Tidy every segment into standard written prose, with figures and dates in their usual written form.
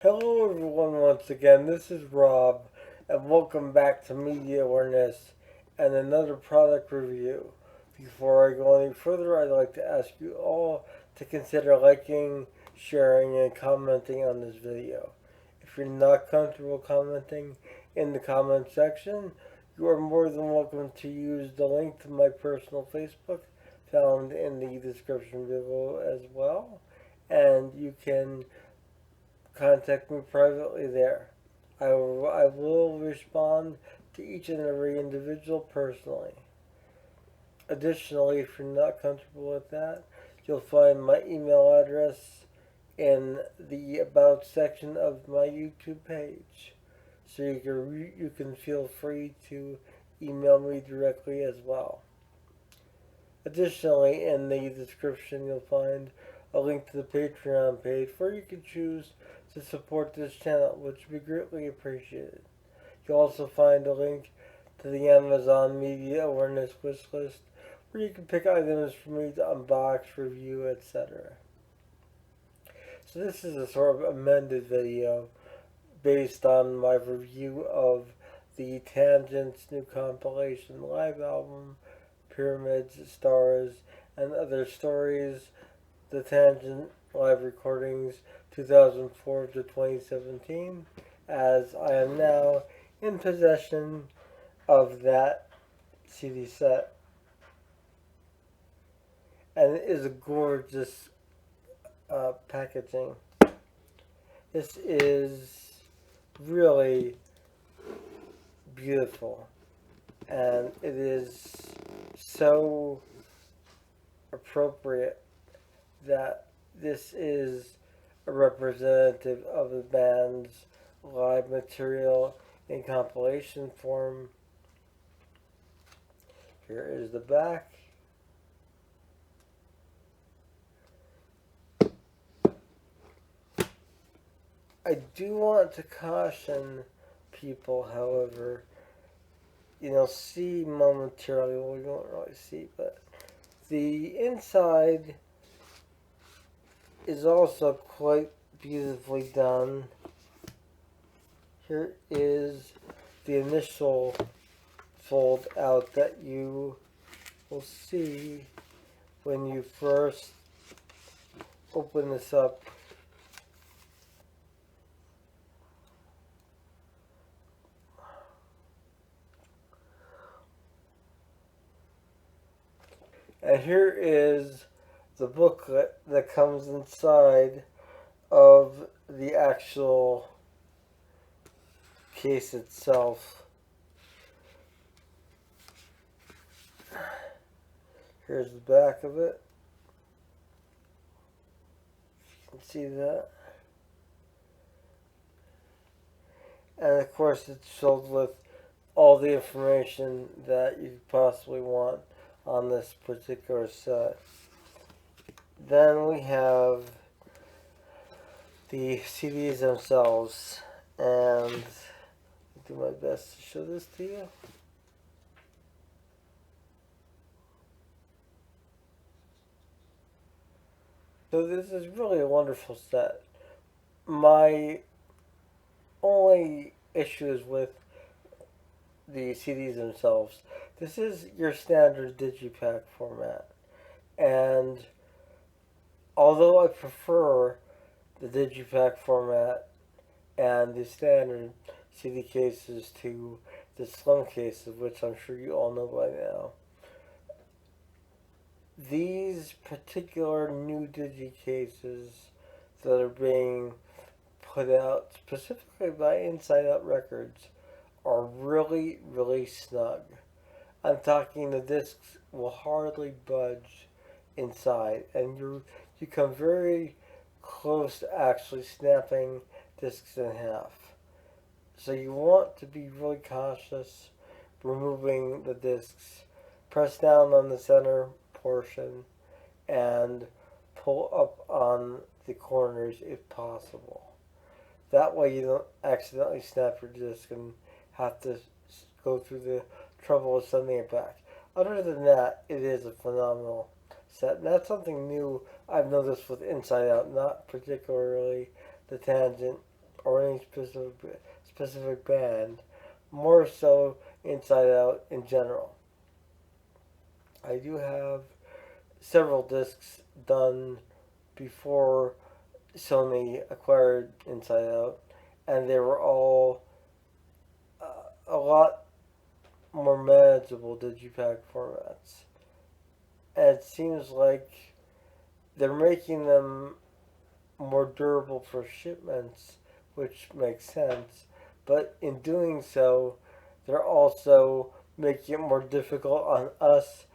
Hello everyone once again, this is Rob, and welcome back to Media Awareness and another product review. Before I go any further, I'd like to ask you all to consider liking, sharing, and commenting on this video. If you're not comfortable commenting in the comment section, you are more than welcome to use the link to my personal Facebook found in the description below as well. And you can contact me privately there. I will respond to each and every individual personally. Additionally, if you're not comfortable with that, you'll find my email address in the About section of my YouTube page. So you can feel free to email me directly as well. Additionally, in the description, you'll find a link to the Patreon page where you can choose to support this channel, which would be greatly appreciated. You'll also find a link to the Amazon Media Awareness wish list where you can pick items for me to unbox, review, etc. So this is a sort of amended video based on my review of the Tangents new compilation live album, Pyramids, Stars, and Other Stories, the Tangent live recordings 2004 to 2017, as I am now in possession of that CD set. And it is a gorgeous packaging. This is really beautiful, and it is so appropriate that this is a representative of the band's live material in compilation form. Here is the back. I do want to caution people, however, see momentarily, well, we don't really see, but the inside is also quite beautifully done. Here is the initial fold out that you will see when you first open this up. And here is the booklet that comes inside of the actual case itself. Here's the back of it. You can see that. And of course it's filled with all the information that you could possibly want on this particular set. Then we have the CDs themselves, and I'll do my best to show this to you. So this is really a wonderful set. My only issues with the CDs themselves, this is your standard digipack format, and although I prefer the digipack format and the standard CD cases to the slim cases, which I'm sure you all know by now, these particular new digi cases that are being put out specifically by Inside Out Records are really, really snug. I'm talking the discs will hardly budge inside, and you come very close to actually snapping discs in half. So you want to be really cautious removing the discs. Press down on the center portion and pull up on the corners if possible. That way you don't accidentally snap your disc and have to go through the trouble of sending it back. Other than that, it is a phenomenal set. And that's something new I've noticed with Inside Out, not particularly the Tangent or any specific band, more so Inside Out in general. I do have several discs done before Sony acquired Inside Out, and they were all a lot more manageable digipack formats. And it seems like they're making them more durable for shipments, which makes sense. But in doing so, they're also making it more difficult on us,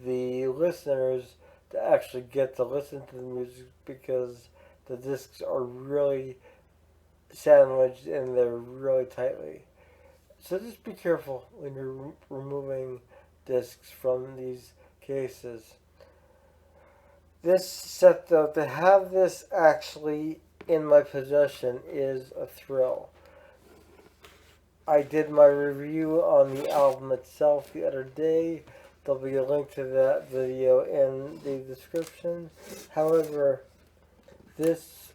the listeners, to actually get to listen to the music because the discs are really sandwiched in there really tightly. So just be careful when you're removing discs from these cases. This set, though, to have this actually in my possession is a thrill. I did my review on the album itself the other day. There'll be a link to that video in the description. However, this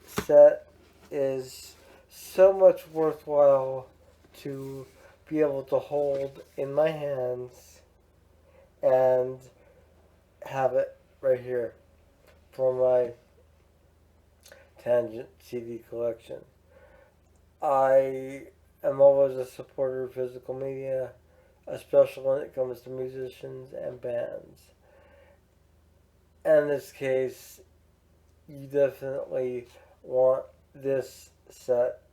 set is so much worthwhile to be able to hold in my hands and have it right here for my Tangent CD collection. I am always a supporter of physical media, especially when it comes to musicians and bands. And in this case, you definitely want this set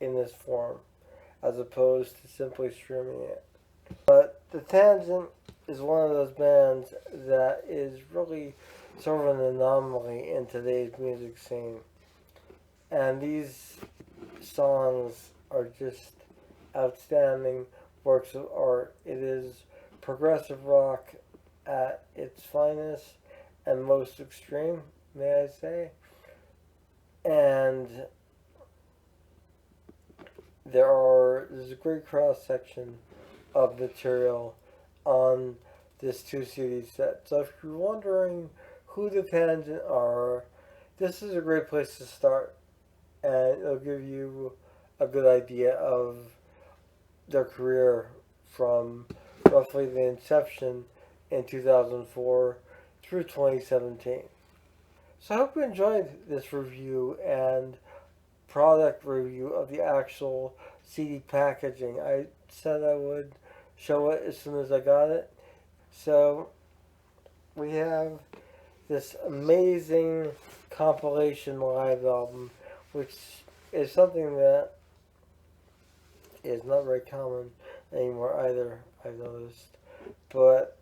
in this form as opposed to simply streaming it. But the Tangent is one of those bands that is really sort of an anomaly in today's music scene. And these songs are just outstanding works of art. It is progressive rock at its finest and most extreme, may I say. And there's a great cross section of material on this 2 CD set. So if you're wondering who the Tangent are, this is a great place to start. And it'll give you a good idea of their career from roughly the inception in 2004 through 2017. So I hope you enjoyed this review and product review of the actual CD packaging. I said I would show it as soon as I got it. So we have this amazing compilation live album, which is something that is not very common anymore either, I've noticed. But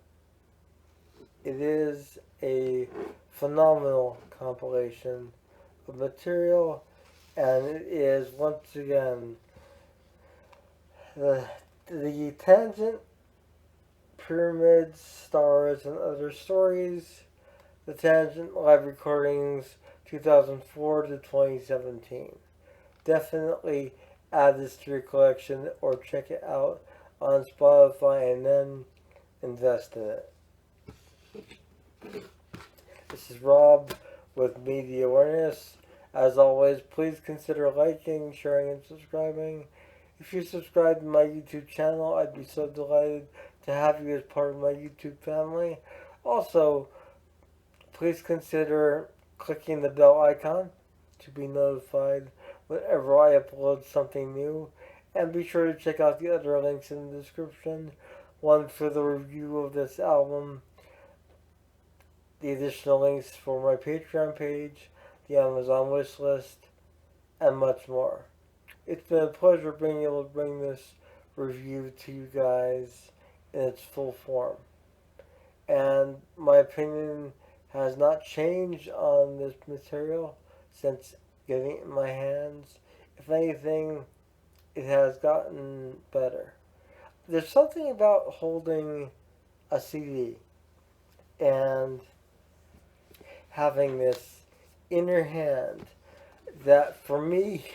it is a phenomenal compilation of material, and it is once again the Tangent, Pyramids, Stars, and Other Stories, the Tangent live recordings 2004 to 2017. Definitely add this to your collection or check it out on Spotify and then invest in it. This is Rob with Media Awareness. As always, please consider liking, sharing, and subscribing. If you subscribe to my YouTube channel, I'd be so delighted to have you as part of my YouTube family. Also, please consider clicking the bell icon to be notified whenever I upload something new. And be sure to check out the other links in the description. One for the review of this album, the additional links for my Patreon page, the Amazon wishlist, and much more. It's been a pleasure being able to bring this review to you guys in its full form. And my opinion has not changed on this material since getting it in my hands. If anything, it has gotten better. There's something about holding a CD and having this in your hand that, for me,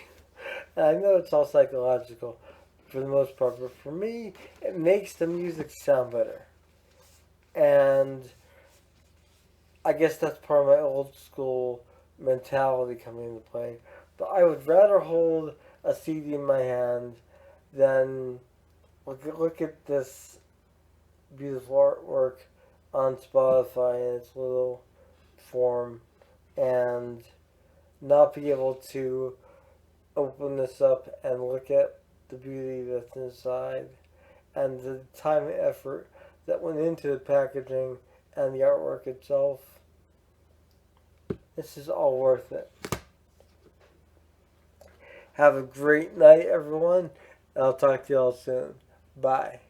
I know it's all psychological for the most part, but for me, it makes the music sound better. And I guess that's part of my old school mentality coming into play. But I would rather hold a CD in my hand than look at this beautiful artwork on Spotify in its little form and not be able to open this up and look at the beauty that's inside and the time and effort that went into the packaging and the artwork itself. This is all worth it. Have a great night, everyone. I'll talk to y'all soon. Bye.